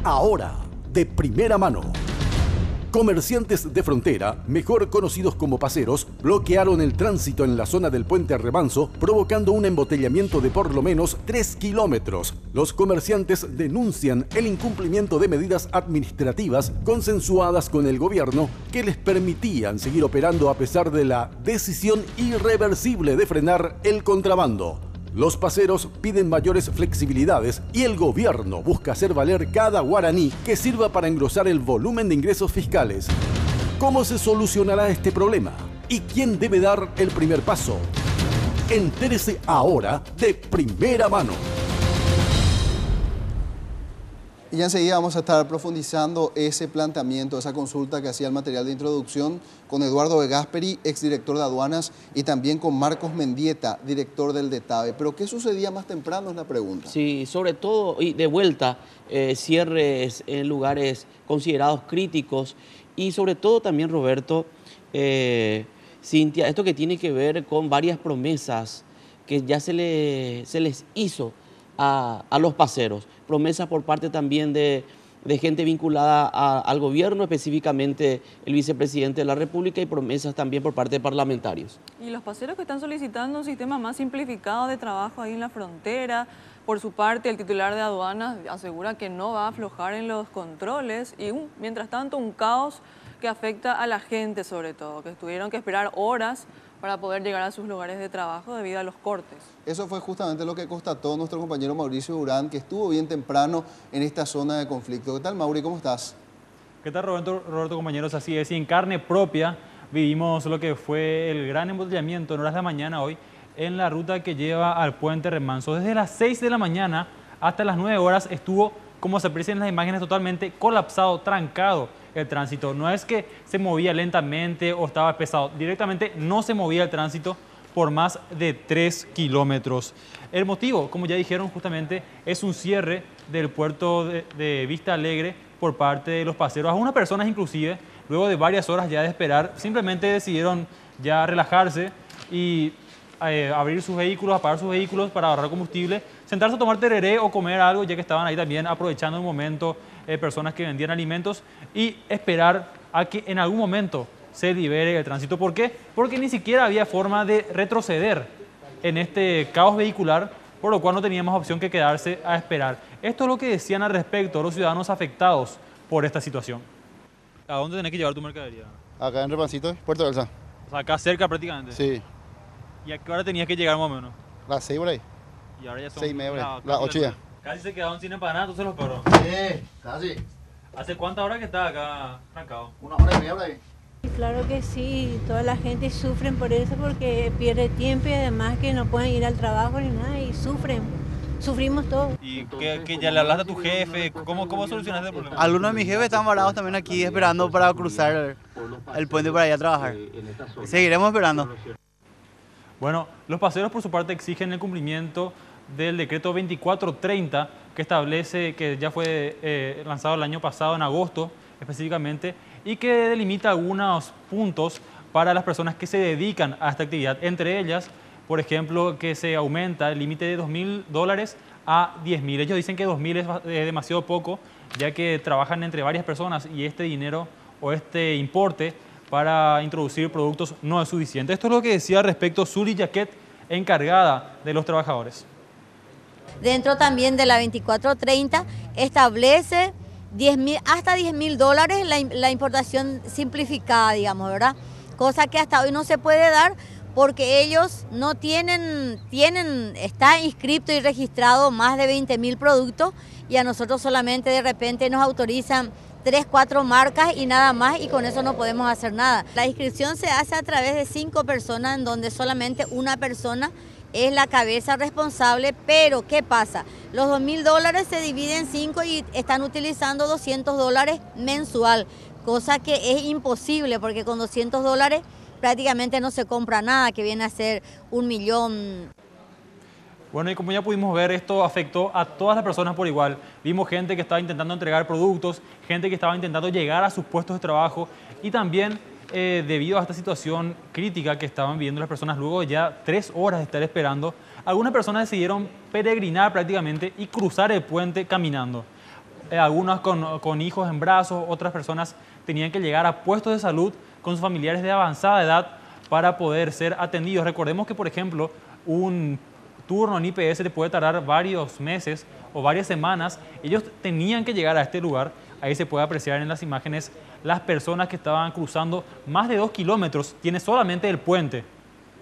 ahora, de primera mano. Comerciantes de frontera, mejor conocidos como paseros, bloquearon el tránsito en la zona del puente Remanso, provocando un embotellamiento de por lo menos 3 kilómetros. Los comerciantes denuncian el incumplimiento de medidas administrativas consensuadas con el gobierno que les permitían seguir operando a pesar de la decisión irreversible de frenar el contrabando. Los paseros piden mayores flexibilidades y el gobierno busca hacer valer cada guaraní que sirva para engrosar el volumen de ingresos fiscales. ¿Cómo se solucionará este problema? ¿Y quién debe dar el primer paso? Entérese ahora de primera mano. Y ya enseguida vamos a estar profundizando ese planteamiento, esa consulta que hacía el material de introducción con Eduardo de Gasperi, exdirector de aduanas, y también con Marcos Mendieta, director del DETAVE. Pero ¿qué sucedía más temprano? Es la pregunta. Sí, sobre todo, y de vuelta, cierres en lugares considerados críticos y sobre todo también, Roberto, Cintia, esto que tiene que ver con varias promesas que ya se les hizo a los paseros. Promesas por parte también de gente vinculada al gobierno, específicamente el vicepresidente de la República, y promesas también por parte de parlamentarios. Y los paseros que están solicitando un sistema más simplificado de trabajo ahí en la frontera. Por su parte, el titular de aduanas asegura que no va a aflojar en los controles y mientras tanto un caos que afecta a la gente sobre todo, que tuvieron que esperar horas para poder llegar a sus lugares de trabajo debido a los cortes. Eso fue justamente lo que constató nuestro compañero Mauricio Durán, que estuvo bien temprano en esta zona de conflicto. ¿Qué tal, Mauri? ¿Cómo estás? ¿Qué tal, Roberto, compañeros? Así es, y en carne propia vivimos lo que fue el gran embotellamiento en horas de la mañana hoy en la ruta que lleva al puente Remanso. Desde las 6 de la mañana hasta las 9 horas estuvo, como se aprecia en las imágenes, totalmente colapsado, trancado el tránsito. No es que se movía lentamente o estaba pesado, directamente no se movía el tránsito por más de 3 kilómetros. El motivo, como ya dijeron justamente, es un cierre del puerto de Vista Alegre por parte de los paseros. Algunas personas inclusive, luego de varias horas ya de esperar, simplemente decidieron ya relajarse y abrir sus vehículos, apagar sus vehículos para ahorrar combustible, sentarse a tomar tereré o comer algo, ya que estaban ahí también aprovechando un momento personas que vendían alimentos, y esperar a que en algún momento se libere el tránsito. ¿Por qué? Porque ni siquiera había forma de retroceder en este caos vehicular, por lo cual no teníamos opción que quedarse a esperar. Esto es lo que decían al respecto los ciudadanos afectados por esta situación. ¿A dónde tenés que llevar tu mercadería? Acá en Repancito, Puerto Belsa. O sea, acá cerca prácticamente. Sí. ¿Y a qué hora tenías que llegar más o menos? Las 6 por ahí. Y ahora ya son 6:30 por ahí. Las 8 ya. Casi se quedaron sin empanadas, entonces los perros. Sí, casi. ¿Hace cuántas horas que está acá trancado? 1 hora y media por ahí. Claro que sí, toda la gente sufre por eso porque pierde tiempo y además que no pueden ir al trabajo ni nada y sufrimos todos. ¿Y que ya le hablaste a tu jefe? ¿Cómo solucionaste el problema? Algunos de mis jefes están varados también aquí esperando para cruzar el puente para ir a trabajar. Seguiremos esperando. Bueno, los paseros por su parte exigen el cumplimiento del decreto 2430 que establece, que ya fue lanzado el año pasado en agosto específicamente, y que delimita algunos puntos para las personas que se dedican a esta actividad. Entre ellas, por ejemplo, que se aumenta el límite de $2.000 a 10.000. Ellos dicen que 2.000 es demasiado poco, ya que trabajan entre varias personas y este dinero o este importe para introducir productos no es suficiente. Esto es lo que decía al respecto Zuli Jaquet, encargada de los trabajadores. Dentro también de la 2430 establece hasta $10.000 la importación simplificada, digamos, ¿verdad? Cosa que hasta hoy no se puede dar porque ellos no está inscrito y registrado más de 20.000 productos y a nosotros solamente de repente nos autorizan 3, 4 marcas y nada más, y con eso no podemos hacer nada. La inscripción se hace a través de 5 personas en donde solamente una persona es la cabeza responsable, pero ¿qué pasa? Los $2.000 se dividen en 5 y están utilizando $200 mensual, cosa que es imposible porque con $200 prácticamente no se compra nada, que viene a ser 1 millón. Bueno, y como ya pudimos ver, esto afectó a todas las personas por igual. Vimos gente que estaba intentando entregar productos, gente que estaba intentando llegar a sus puestos de trabajo y también debido a esta situación crítica que estaban viviendo las personas luego de ya 3 horas de estar esperando, algunas personas decidieron peregrinar prácticamente y cruzar el puente caminando. algunas con hijos en brazos, otras personas tenían que llegar a puestos de salud con sus familiares de avanzada edad para poder ser atendidos. Recordemos que, por ejemplo, un turno en IPS le puede tardar varios meses o varias semanas. Ellos tenían que llegar a este lugar. Ahí se puede apreciar en las imágenes las personas que estaban cruzando más de 2 kilómetros. Tiene solamente el puente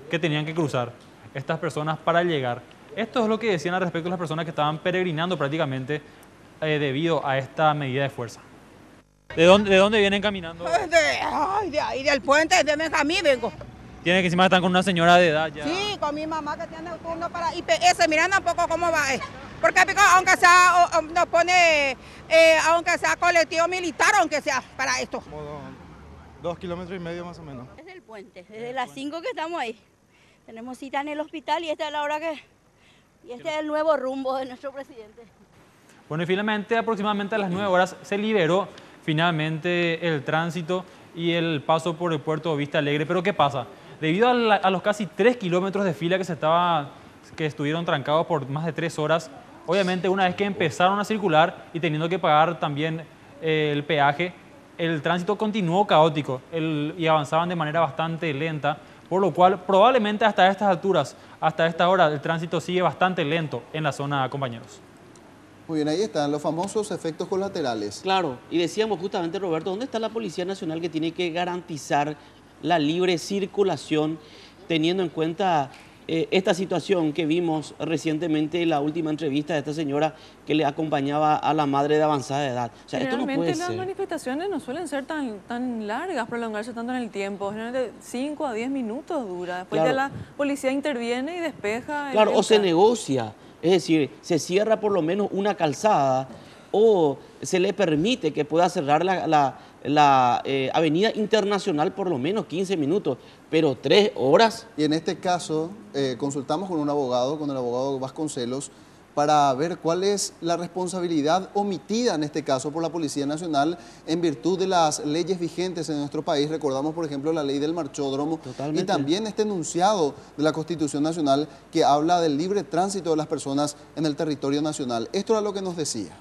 que tenían que cruzar estas personas para llegar. Esto es lo que decían al respecto las personas que estaban peregrinando prácticamente debido a esta medida de fuerza. ¿De dónde vienen caminando? De ahí del puente, de Benjamín vengo. Tiene que encima están con una señora de edad ya. Sí, con mi mamá que tiene turno para IPS, mirando un poco cómo va. Porque aunque sea, nos pone, aunque sea colectivo militar, aunque sea para esto. Como 2,5 kilómetros más o menos. Es el puente, desde las 5 que estamos ahí. Tenemos cita en el hospital y esta es la hora que... Y este es el nuevo rumbo de nuestro presidente. Bueno, y finalmente, aproximadamente a las 9 horas, se liberó finalmente el tránsito y el paso por el puerto Vista Alegre. Pero ¿qué pasa? Debido a los casi 3 kilómetros de fila que estuvieron trancados por más de 3 horas, obviamente una vez que empezaron a circular y teniendo que pagar también el peaje, el tránsito continuó caótico y avanzaban de manera bastante lenta, por lo cual probablemente hasta estas alturas, hasta esta hora, el tránsito sigue bastante lento en la zona, compañeros. Muy bien, ahí están los famosos efectos colaterales. Claro, y decíamos justamente, Roberto, ¿dónde está la Policía Nacional que tiene que garantizar la libre circulación, teniendo en cuenta esta situación que vimos recientemente en la última entrevista de esta señora que le acompañaba a la madre de avanzada edad? O sea, esto no puede Generalmente las ser. manifestaciones no suelen ser tan largas, prolongarse tanto en el tiempo. Generalmente 5 a 10 minutos dura. Después Claro. ya la policía interviene y despeja. Claro, o se evita. negocia, es decir, se cierra por lo menos una calzada o se le permite que pueda cerrar la avenida Internacional por lo menos 15 minutos, pero 3 horas. Y en este caso, consultamos con un abogado, con el abogado Vasconcelos, para ver cuál es la responsabilidad omitida en este caso por la Policía Nacional en virtud de las leyes vigentes en nuestro país. Recordamos, por ejemplo, la ley del marchódromo. Totalmente. Y también este enunciado de la Constitución Nacional que habla del libre tránsito de las personas en el territorio nacional. Esto era lo que nos decía.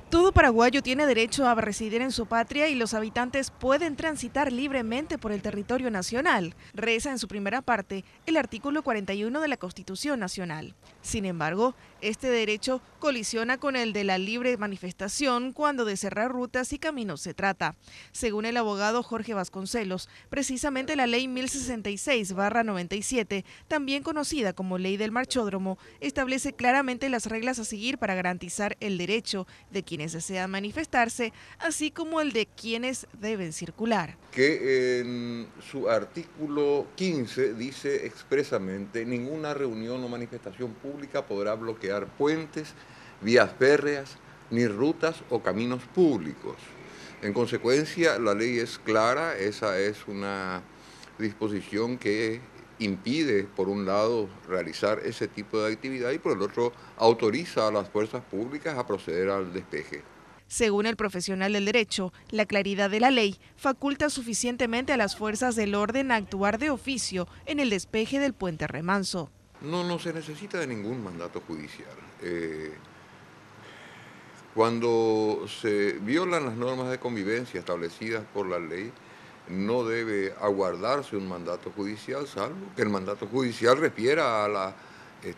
Todo paraguayo tiene derecho a residir en su patria y los habitantes pueden transitar libremente por el territorio nacional, reza en su primera parte el artículo 41 de la Constitución Nacional. Sin embargo, este derecho colisiona con el de la libre manifestación cuando de cerrar rutas y caminos se trata. Según el abogado Jorge Vasconcelos, precisamente la ley 1066/97, también conocida como ley del marchódromo, establece claramente las reglas a seguir para garantizar el derecho de quienes desean manifestarse, así como el de quienes deben circular. Que en su artículo 15 dice expresamente: ninguna reunión o manifestación pública podrá bloquear puentes, vías férreas, ni rutas o caminos públicos. En consecuencia, la ley es clara, esa es una disposición que impide, por un lado, realizar ese tipo de actividad y por el otro, autoriza a las fuerzas públicas a proceder al despeje. Según el profesional del derecho, la claridad de la ley faculta suficientemente a las fuerzas del orden a actuar de oficio en el despeje del puente Remanso. No se necesita de ningún mandato judicial. Cuando se violan las normas de convivencia establecidas por la ley, no debe aguardarse un mandato judicial, salvo que el mandato judicial refiera a la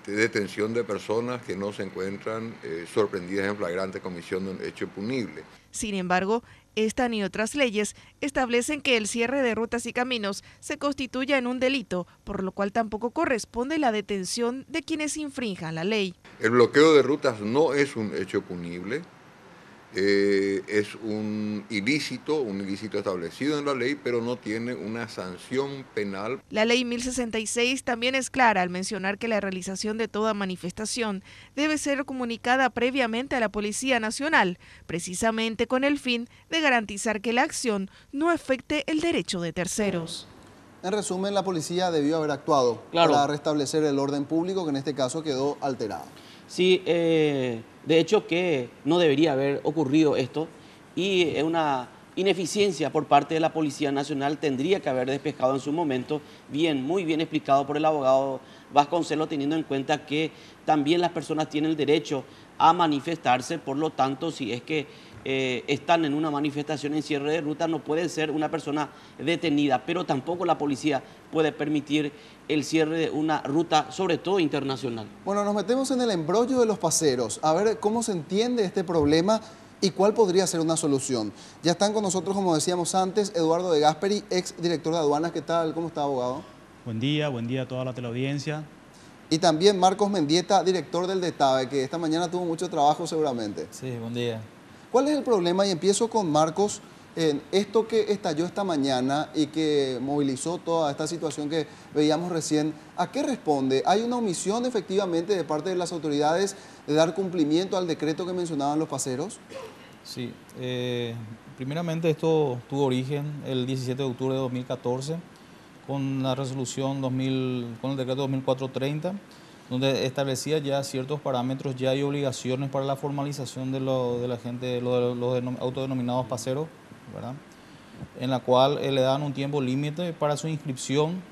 detención de personas que no se encuentran sorprendidas en flagrante comisión de un hecho punible. Sin embargo, esta ni otras leyes establecen que el cierre de rutas y caminos se constituya en un delito, por lo cual tampoco corresponde la detención de quienes infrinjan la ley. El bloqueo de rutas no es un hecho punible, es un ilícito establecido en la ley, pero no tiene una sanción penal. La ley 1066 también es clara al mencionar que la realización de toda manifestación debe ser comunicada previamente a la Policía Nacional, precisamente con el fin de garantizar que la acción no afecte el derecho de terceros. En resumen, la policía debió haber actuado para restablecer el orden público, que en este caso quedó alterado. Sí, de hecho que no debería haber ocurrido esto y es una ineficiencia por parte de la Policía Nacional, tendría que haber despejado en su momento, muy bien explicado por el abogado Vasconcelos, teniendo en cuenta que también las personas tienen el derecho a manifestarse, por lo tanto, si es que están en una manifestación en cierre de ruta, no puede ser una persona detenida, pero tampoco la policía puede permitir el cierre de una ruta, sobre todo internacional. Bueno, nos metemos en el embrollo de los paseros, a ver cómo se entiende este problema y cuál podría ser una solución. Ya están con nosotros, como decíamos antes, Eduardo de Gasperi, ex director de aduanas. ¿Qué tal? ¿Cómo está, abogado? Buen día a toda la teleaudiencia. Y también Marcos Mendieta, director del DETAVE, que esta mañana tuvo mucho trabajo seguramente. Sí, buen día. ¿Cuál es el problema? Y empiezo con Marcos, en esto que estalló esta mañana y que movilizó toda esta situación que veíamos recién. ¿A qué responde? ¿Hay una omisión efectivamente de parte de las autoridades de dar cumplimiento al decreto que mencionaban los paseros? Sí, primeramente esto tuvo origen el 17 de octubre de 2014 con la resolución con el decreto 2430, donde establecía ya ciertos parámetros ya y obligaciones para la formalización de la gente, los autodenominados paseros, ¿verdad? En la cual le daban un tiempo límite para su inscripción,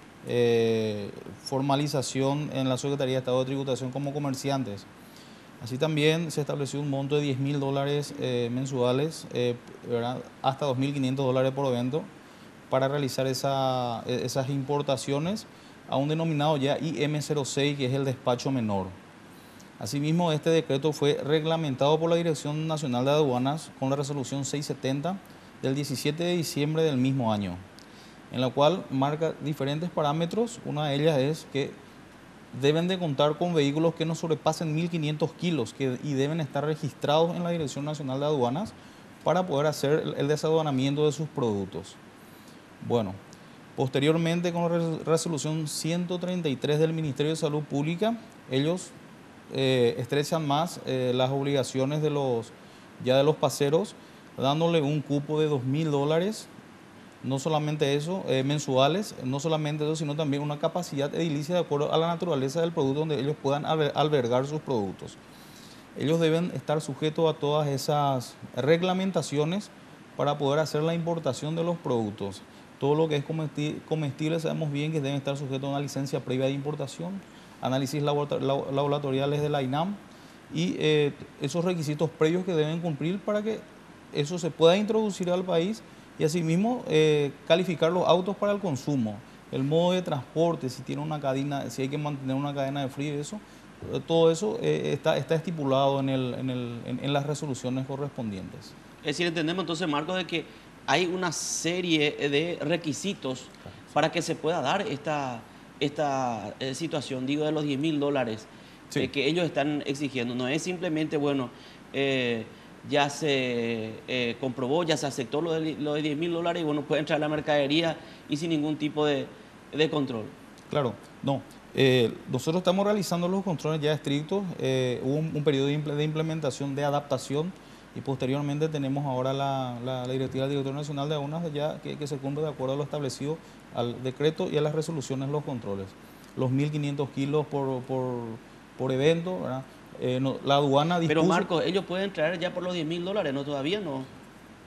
formalización en la Secretaría de Estado de Tributación como comerciantes. Así también se estableció un monto de $10.000 mensuales, ¿verdad? Hasta $2.500 por evento para realizar esas importaciones a un denominado ya IM06, que es el despacho menor. Asimismo, este decreto fue reglamentado por la Dirección Nacional de Aduanas con la resolución 670 del 17 de diciembre del mismo año, en la cual marca diferentes parámetros. Una de ellas es que deben de contar con vehículos que no sobrepasen 1.500 kilos y deben estar registrados en la Dirección Nacional de Aduanas para poder hacer el desaduanamiento de sus productos. Bueno, posteriormente, con la resolución 133 del Ministerio de Salud Pública, ellos estrechan más las obligaciones de los paseros, dándole un cupo de $2.000, no solamente eso, mensuales, no solamente eso, sino también una capacidad edilicia de acuerdo a la naturaleza del producto donde ellos puedan albergar sus productos. Ellos deben estar sujetos a todas esas reglamentaciones para poder hacer la importación de los productos. Todo lo que es comestible sabemos bien que deben estar sujetos a una licencia previa de importación, análisis laboratoriales de la INAM y esos requisitos previos que deben cumplir para que eso se pueda introducir al país y asimismo calificar los autos para el consumo, el modo de transporte, si tiene una cadena, si hay que mantener una cadena de frío, todo eso está estipulado en las resoluciones correspondientes. Es decir, entendemos entonces, Marcos, de que hay una serie de requisitos para que se pueda dar esta situación, digo, de los $10.000 que ellos están exigiendo. No es simplemente, bueno, ya se comprobó, ya se aceptó lo de $10.000 y bueno, puede entrar la mercadería y sin ningún tipo de control. Claro, no. Nosotros estamos realizando los controles ya estrictos, hubo un periodo de implementación, de adaptación, y posteriormente tenemos ahora la directiva del Director Nacional de Aduanas ya que se cumple de acuerdo a lo establecido al decreto y a las resoluciones, los controles. Los 1.500 kilos por evento, ¿verdad? La aduana dispuso... Pero Marcos, ellos pueden traer ya por los $10.000, ¿no? Todavía no.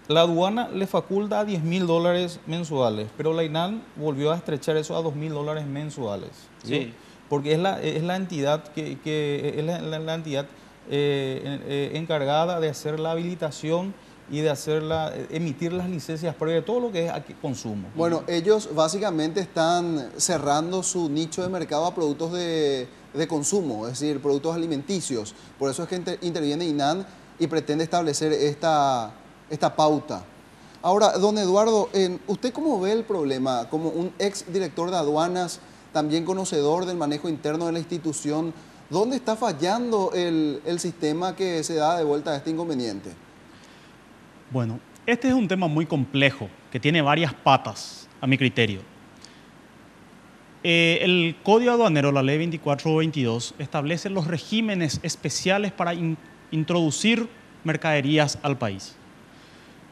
La aduana le faculta a $10.000 mensuales, pero la INAL volvió a estrechar eso a $2.000 mensuales. ¿Sí? ¿Sí? Porque es la entidad la entidad encargada de hacer la habilitación y de emitir las licencias previas de todo lo que es aquí consumo. Bueno, ellos básicamente están cerrando su nicho de mercado a productos de consumo, es decir, productos alimenticios. Por eso es que interviene INAN y pretende establecer esta pauta. Ahora, don Eduardo, ¿usted cómo ve el problema? Como un ex director de aduanas, también conocedor del manejo interno de la institución, ¿dónde está fallando el sistema que se da de vuelta a este inconveniente? Bueno, este es un tema muy complejo, que tiene varias patas, a mi criterio. El Código Aduanero, la Ley 2422, establece los regímenes especiales para introducir mercaderías al país.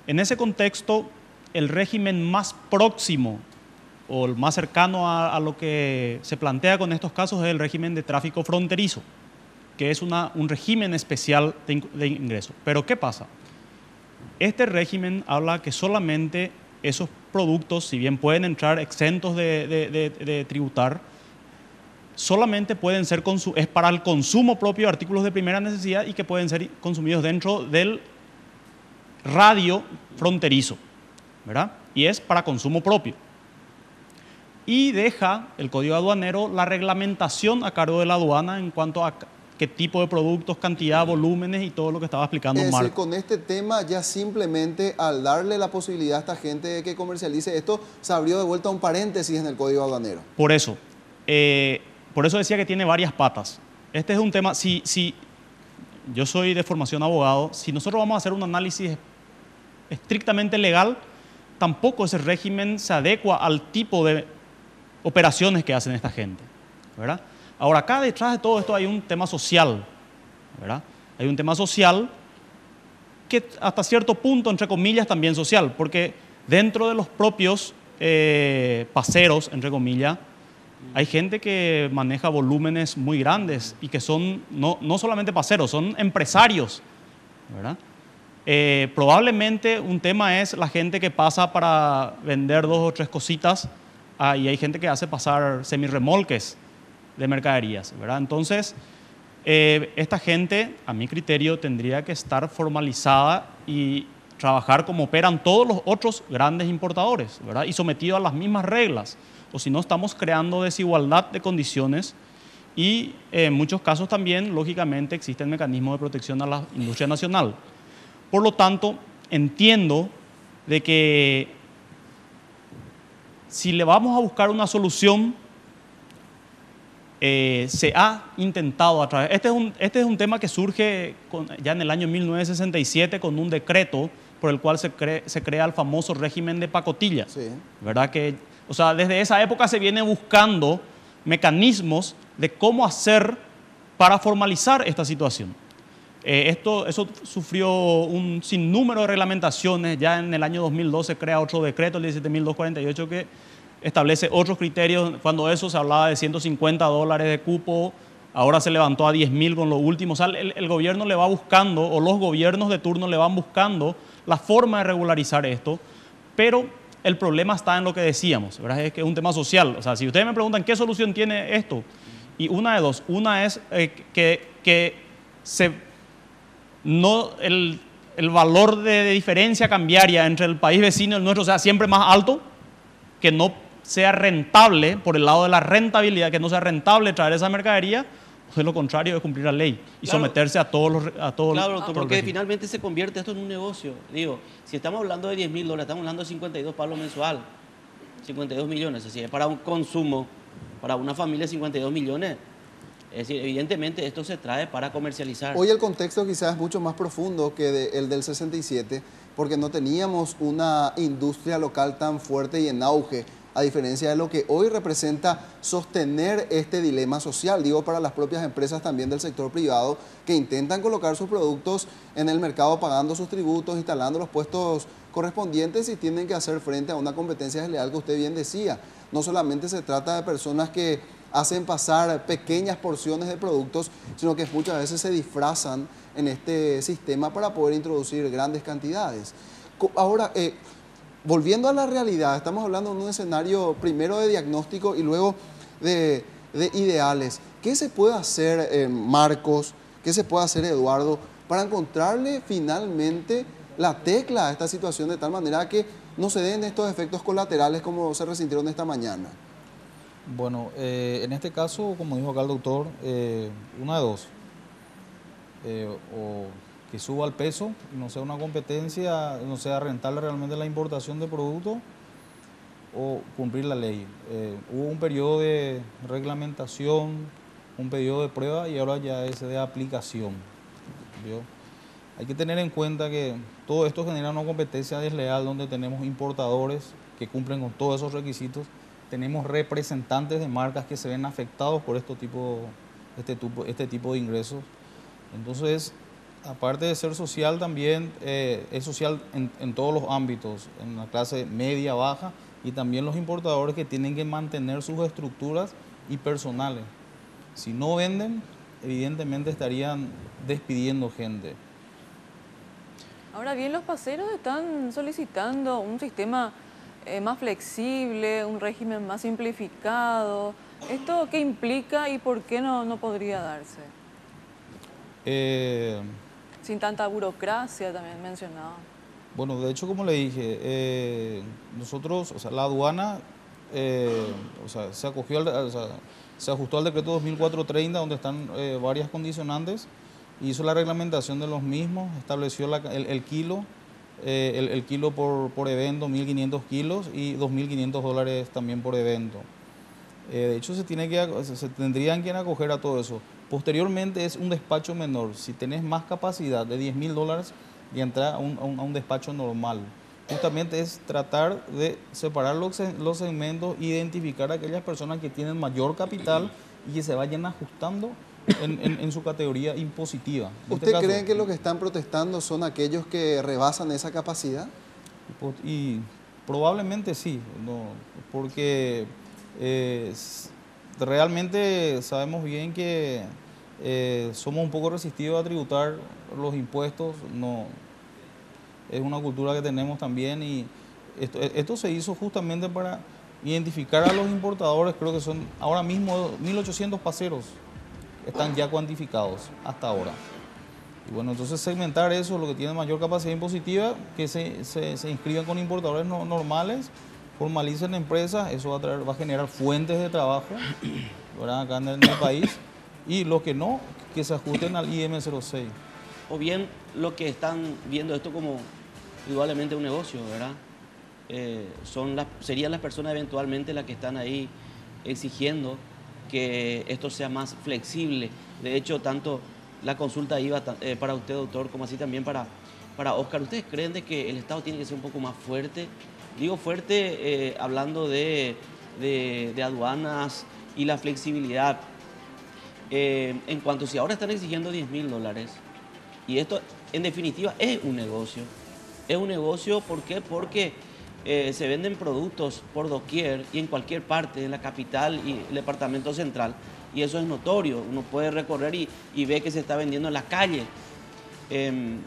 En ese contexto, el régimen más próximo o el más cercano a lo que se plantea con estos casos es el régimen de tráfico fronterizo, que es un régimen especial de ingreso. Pero ¿qué pasa? Este régimen habla que solamente esos productos, si bien pueden entrar exentos de tributar, solamente pueden ser es para el consumo propio de artículos de primera necesidad y que pueden ser consumidos dentro del radio fronterizo, ¿verdad? Y es para consumo propio. Y deja el Código Aduanero la reglamentación a cargo de la aduana en cuanto a qué tipo de productos, cantidad, volúmenes y todo lo que estaba explicando Es decir, Marco. con este tema ya simplemente al darle la posibilidad a esta gente de que comercialice esto, se abrió de vuelta un paréntesis en el Código Aduanero. Por eso decía que tiene varias patas. Este es un tema, si yo soy de formación abogado, si nosotros vamos a hacer un análisis estrictamente legal, tampoco ese régimen se adecua al tipo de operaciones que hacen esta gente, ¿verdad? Ahora, acá detrás de todo esto hay un tema social, ¿verdad? Hay un tema social que hasta cierto punto, entre comillas, también social, porque dentro de los propios paseros, entre comillas, hay gente que maneja volúmenes muy grandes y que son no solamente paseros, son empresarios, ¿verdad? Probablemente un tema es la gente que pasa para vender 2 o 3 cositas y hay gente que hace pasar semirremolques de mercaderías, ¿verdad? Entonces, esta gente, a mi criterio, tendría que estar formalizada y trabajar como operan todos los otros grandes importadores, ¿verdad? Y sometido a las mismas reglas, o si no estamos creando desigualdad de condiciones y en muchos casos también, lógicamente, existen mecanismos de protección a la industria nacional. Por lo tanto, entiendo de que si le vamos a buscar una solución, se ha intentado a través... Este es un tema que surge ya en el año 1967 con un decreto por el cual se crea el famoso régimen de pacotilla. Sí. ¿Verdad? O sea, desde esa época se viene buscando mecanismos de cómo hacer para formalizar esta situación. Eso sufrió un sinnúmero de reglamentaciones. Ya en el año 2002 se crea otro decreto, el 17.248, que establece otros criterios. Cuando eso se hablaba de $150 de cupo, ahora se levantó a 10.000 con lo último. O sea, el gobierno le va buscando, o los gobiernos de turno le van buscando la forma de regularizar esto, pero el problema está en lo que decíamos, ¿verdad? Es que es un tema social. O sea, si ustedes me preguntan qué solución tiene esto, y una de dos. Una es el valor de diferencia cambiaria entre el país vecino y el nuestro sea siempre más alto, que no sea rentable, por el lado de la rentabilidad, que no sea rentable traer esa mercadería, o de lo contrario de cumplir la ley y claro, someterse a todos claro, doctor, porque finalmente se convierte esto en un negocio. Digo, si estamos hablando de $10.000, estamos hablando de 52 palos mensual, 52 millones, es decir, para un consumo, para una familia 52 millones. Es decir, evidentemente esto se trae para comercializar. Hoy el contexto quizás es mucho más profundo que el del 67, porque no teníamos una industria local tan fuerte y en auge, a diferencia de lo que hoy representa sostener este dilema social, digo, para las propias empresas también del sector privado que intentan colocar sus productos en el mercado pagando sus tributos, instalando los puestos correspondientes y tienen que hacer frente a una competencia desleal que usted bien decía. No solamente se trata de personas que hacen pasar pequeñas porciones de productos, sino que muchas veces se disfrazan en este sistema para poder introducir grandes cantidades. Ahora, volviendo a la realidad, estamos hablando de un escenario primero de diagnóstico y luego de ideales. ¿Qué se puede hacer, Marcos? ¿Qué se puede hacer, Eduardo, para encontrarle finalmente la tecla a esta situación de tal manera que no se den estos efectos colaterales como se resintieron esta mañana? Bueno, en este caso, como dijo acá el doctor, una de dos. O que suba el peso y no sea una competencia, no sea rentable realmente la importación de productos, o cumplir la ley. Hubo un periodo de reglamentación, un periodo de prueba y ahora ya es de aplicación. ¿Vio? Hay que tener en cuenta que todo esto genera una competencia desleal donde tenemos importadores que cumplen con todos esos requisitos. Tenemos representantes de marcas que se ven afectados por este tipo de ingresos. Entonces, aparte de ser social, también es social en todos los ámbitos, en la clase media, baja, y también los importadores que tienen que mantener sus estructuras y personales. Si no venden, evidentemente estarían despidiendo gente. Ahora bien, los paseros están solicitando un sistema más flexible, un régimen más simplificado, ¿Esto qué implica y por qué no podría darse? Sin tanta burocracia también mencionado. Bueno, de hecho, como le dije, nosotros, o sea, la aduana se ajustó al decreto 2430, donde están varias condicionantes, hizo la reglamentación de los mismos, estableció el kilo, el kilo por evento, 1.500 kilos y $2.500 también por evento. De hecho, se tendrían que acoger a todo eso. Posteriormente es un despacho menor. Si tenés más capacidad de $10.000 y entrar a un despacho normal. Justamente es tratar de separar los segmentos, identificar a aquellas personas que tienen mayor capital y que se vayan ajustando en su categoría impositiva. ¿Usted cree que lo que están protestando son aquellos que rebasan esa capacidad? Y probablemente sí, porque realmente sabemos bien que somos un poco resistivos a tributar los impuestos, es una cultura que tenemos también, y esto se hizo justamente para identificar a los importadores. Creo que son ahora mismo 1.800 paseros están ya cuantificados hasta ahora. Y bueno, entonces segmentar eso, lo que tiene mayor capacidad impositiva, que se inscriban con importadores normales, formalicen empresas, eso va a generar fuentes de trabajo, ¿verdad?, acá en el país, y los que no, que se ajusten al IM06. O bien lo que están viendo esto como indudablemente un negocio, ¿verdad? Serían las personas eventualmente las que están ahí exigiendo que esto sea más flexible. De hecho, tanto la consulta iba para usted, doctor, como así también para Oscar. ¿Ustedes creen de que el Estado tiene que ser un poco más fuerte? Digo fuerte hablando de aduanas y la flexibilidad. En cuanto si ahora están exigiendo $10.000, y esto en definitiva es un negocio. Es un negocio, ¿por qué? Porque se venden productos por doquier y en cualquier parte, en la capital y el departamento central, y eso es notorio. Uno puede recorrer y ve que se está vendiendo en la calle. ¿En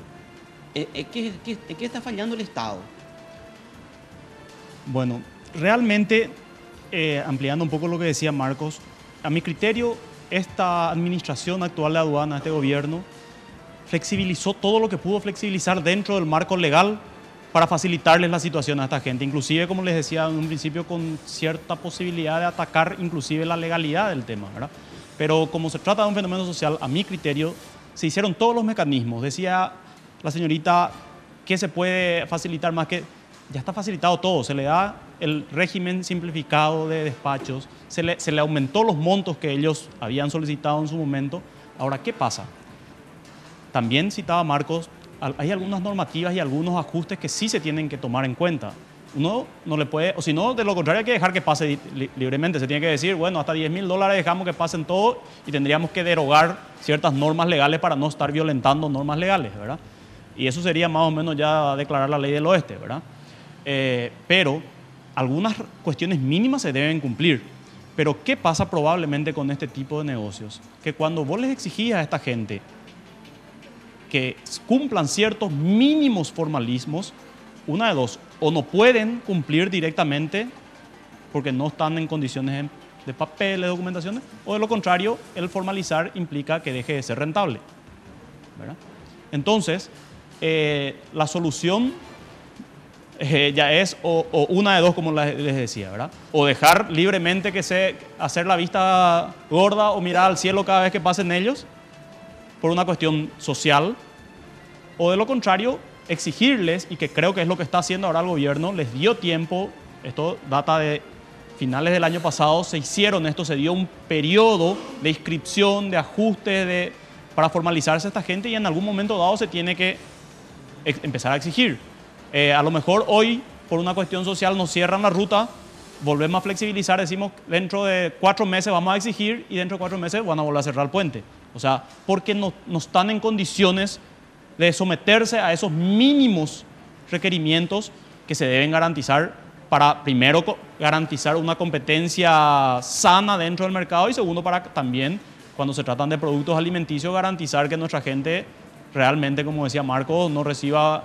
qué está fallando el Estado? Bueno, realmente, ampliando un poco lo que decía Marcos, a mi criterio, esta administración actual de aduana, este gobierno, flexibilizó todo lo que pudo flexibilizar dentro del marco legal para facilitarles la situación a esta gente. Inclusive, como les decía en un principio, con cierta posibilidad de atacar inclusive la legalidad del tema, ¿verdad? Pero como se trata de un fenómeno social, a mi criterio, se hicieron todos los mecanismos. Decía la señorita que se puede facilitar más, que ya está facilitado todo. Se le da el régimen simplificado de despachos, se le aumentó los montos que ellos habían solicitado en su momento. Ahora, ¿qué pasa? También citaba Marcos, hay algunas normativas y algunos ajustes que sí se tienen que tomar en cuenta. Uno no le puede, o si no, de lo contrario hay que dejar que pase libremente. Se tiene que decir, bueno, hasta $10.000 dejamos que pasen todo y tendríamos que derogar ciertas normas legales para no estar violentando normas legales, ¿verdad? Y eso sería más o menos ya declarar la ley del oeste, ¿verdad? Pero algunas cuestiones mínimas se deben cumplir. Pero ¿qué pasa probablemente con este tipo de negocios? Que cuando vos les exigís a esta gente que cumplan ciertos mínimos formalismos, una de dos, o no pueden cumplir directamente porque no están en condiciones de papel, de documentaciones, o de lo contrario, el formalizar implica que deje de ser rentable, ¿verdad? Entonces, la solución ya es o una de dos, como les decía, ¿verdad? O dejar libremente hacer la vista gorda o mirar al cielo cada vez que pasen ellos, por una cuestión social, o de lo contrario, exigirles, y que creo que es lo que está haciendo ahora el gobierno, les dio tiempo, esto data de finales del año pasado, se dio un periodo de inscripción, de ajuste, para formalizarse esta gente, y en algún momento dado se tiene que empezar a exigir. A lo mejor hoy, por una cuestión social, nos cierran la ruta, volvemos a flexibilizar, decimos dentro de 4 meses vamos a exigir y dentro de 4 meses van a volver a cerrar el puente. O sea, porque no están en condiciones de someterse a esos mínimos requerimientos que se deben garantizar para, primero, garantizar una competencia sana dentro del mercado, y segundo, para también, cuando se tratan de productos alimenticios, garantizar que nuestra gente realmente, como decía Marcos, no reciba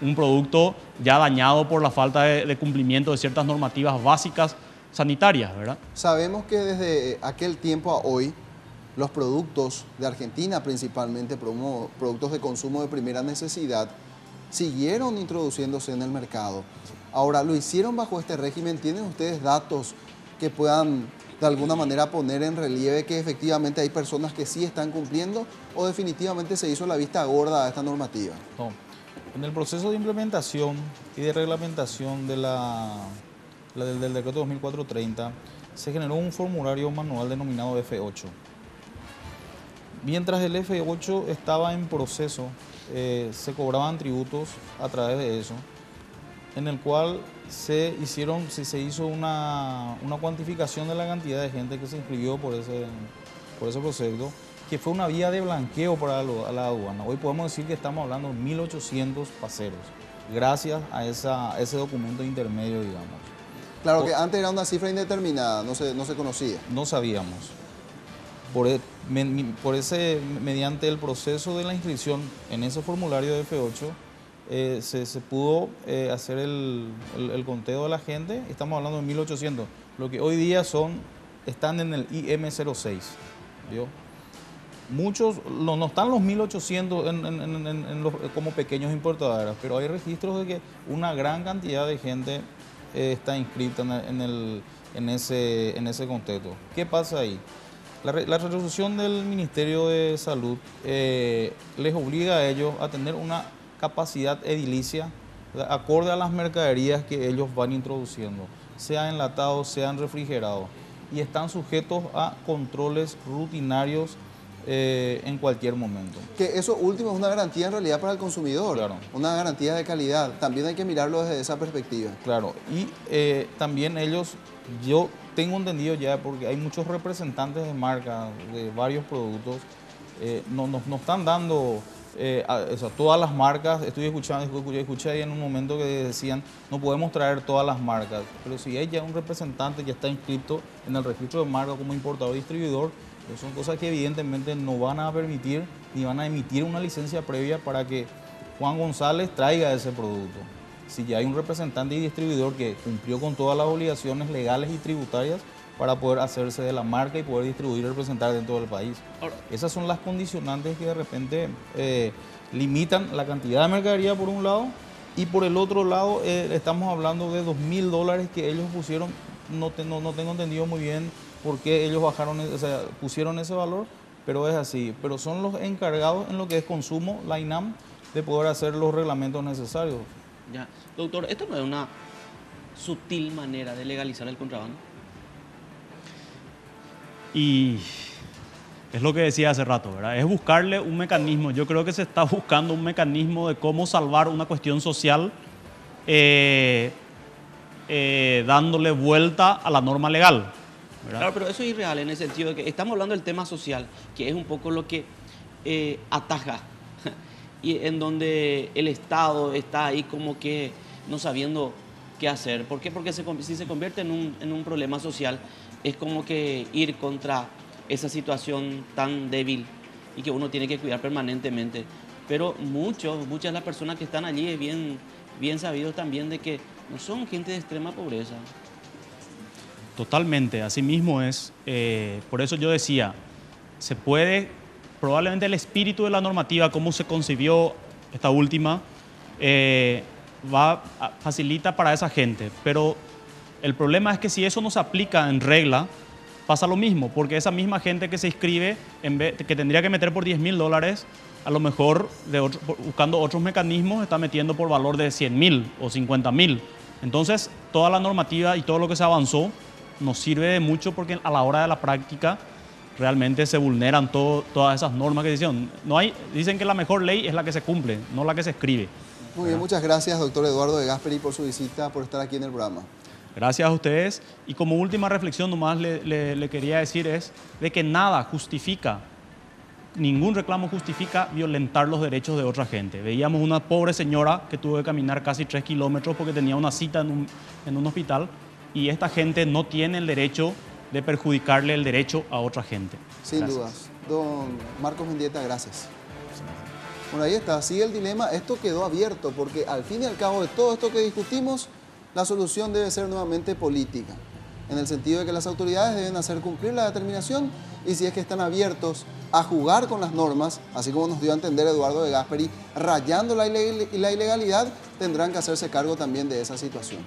un producto ya dañado por la falta de cumplimiento de ciertas normativas básicas sanitarias, ¿verdad? Sabemos que desde aquel tiempo a hoy, los productos de Argentina, principalmente productos de consumo de primera necesidad, siguieron introduciéndose en el mercado. Ahora, ¿lo hicieron bajo este régimen? ¿Tienen ustedes datos que puedan de alguna manera poner en relieve que efectivamente hay personas que sí están cumpliendo o definitivamente se hizo la vista gorda a esta normativa? No. En el proceso de implementación y de reglamentación del decreto 2430 se generó un formulario manual denominado F8. Mientras el F8 estaba en proceso, se cobraban tributos a través de eso, en el cual se hizo una cuantificación de la cantidad de gente que se inscribió por ese proceso, que fue una vía de blanqueo para la aduana. Hoy podemos decir que estamos hablando de 1.800 paseros, gracias a ese documento intermedio, digamos. Claro que antes era una cifra indeterminada, no se conocía. No sabíamos. Mediante el proceso de la inscripción en ese formulario de F8, se pudo hacer el conteo de la gente. Estamos hablando de 1.800, lo que hoy día están en el IM06, ¿vio? Muchos, no están los 1.800 como pequeños importadores, pero hay registros de que una gran cantidad de gente está inscrita en ese contexto. ¿Qué pasa ahí? La resolución del Ministerio de Salud les obliga a ellos a tener una capacidad edilicia acorde a las mercaderías que ellos van introduciendo, sean enlatados, sean refrigerados, y están sujetos a controles rutinarios en cualquier momento. Que eso último es una garantía en realidad para el consumidor, claro. Una garantía de calidad, también hay que mirarlo desde esa perspectiva. Claro, y también ellos, yo tengo entendido ya, porque hay muchos representantes de marca, de varios productos, nos están dando, todas las marcas. Escuché ahí en un momento que decían, no podemos traer todas las marcas, pero si hay ya un representante que está inscrito en el registro de marca como importador y distribuidor, son cosas que evidentemente no van a permitir ni van a emitir una licencia previa para que Juan González traiga ese producto. Si ya hay un representante y distribuidor que cumplió con todas las obligaciones legales y tributarias para poder hacerse de la marca y poder distribuir y representar dentro del país. Esas son las condicionantes que de repente limitan la cantidad de mercadería por un lado, y por el otro lado estamos hablando de $2.000 que ellos pusieron. No tengo entendido muy bien por qué ellos pusieron ese valor, pero es así. Pero son los encargados en lo que es consumo, la INAM, de poder hacer los reglamentos necesarios. Ya. Doctor, ¿esto no es una sutil manera de legalizar el contrabando? Y es lo que decía hace rato, ¿verdad? Es buscarle un mecanismo. Yo creo que se está buscando un mecanismo de cómo salvar una cuestión social dándole vuelta a la norma legal, ¿verdad? Claro, pero eso es irreal en el sentido de que estamos hablando del tema social, que es un poco lo que ataja y en donde el Estado está ahí como que no sabiendo qué hacer. ¿Por qué? Porque si se convierte en un problema social, es como que ir contra esa situación tan débil y que uno tiene que cuidar permanentemente. Pero muchas de las personas que están allí es bien sabido también de que no son gente de extrema pobreza. Totalmente, así mismo es. Por eso yo decía, se puede, probablemente el espíritu de la normativa, cómo se concibió esta última, facilita para esa gente. Pero el problema es que si eso no se aplica en regla, pasa lo mismo, porque esa misma gente que se inscribe, que tendría que meter por $10.000, a lo mejor buscando otros mecanismos está metiendo por valor de 100.000 o 50.000. Entonces, toda la normativa y todo lo que se avanzó nos sirve de mucho, porque a la hora de la práctica realmente se vulneran todas esas normas que dicen. Dicen que la mejor ley es la que se cumple, no la que se escribe. Muy bien, muchas gracias, doctor Eduardo de Gasperi, por su visita, por estar aquí en el programa. Gracias a ustedes. Y como última reflexión nomás le quería decir es de que nada justifica, ningún reclamo justifica violentar los derechos de otra gente. Veíamos una pobre señora que tuvo que caminar casi 3 kilómetros porque tenía una cita en un hospital, y esta gente no tiene el derecho de perjudicarle el derecho a otra gente. Sin dudas. Don Marcos Mendieta, gracias. Bueno, ahí está, sigue el dilema. Esto quedó abierto porque al fin y al cabo de todo esto que discutimos, la solución debe ser nuevamente política. en el sentido de que las autoridades deben hacer cumplir la determinación y si es que están abiertos a jugar con las normas, así como nos dio a entender Eduardo de Gasperi, rayando la ilegalidad, tendrán que hacerse cargo también de esa situación.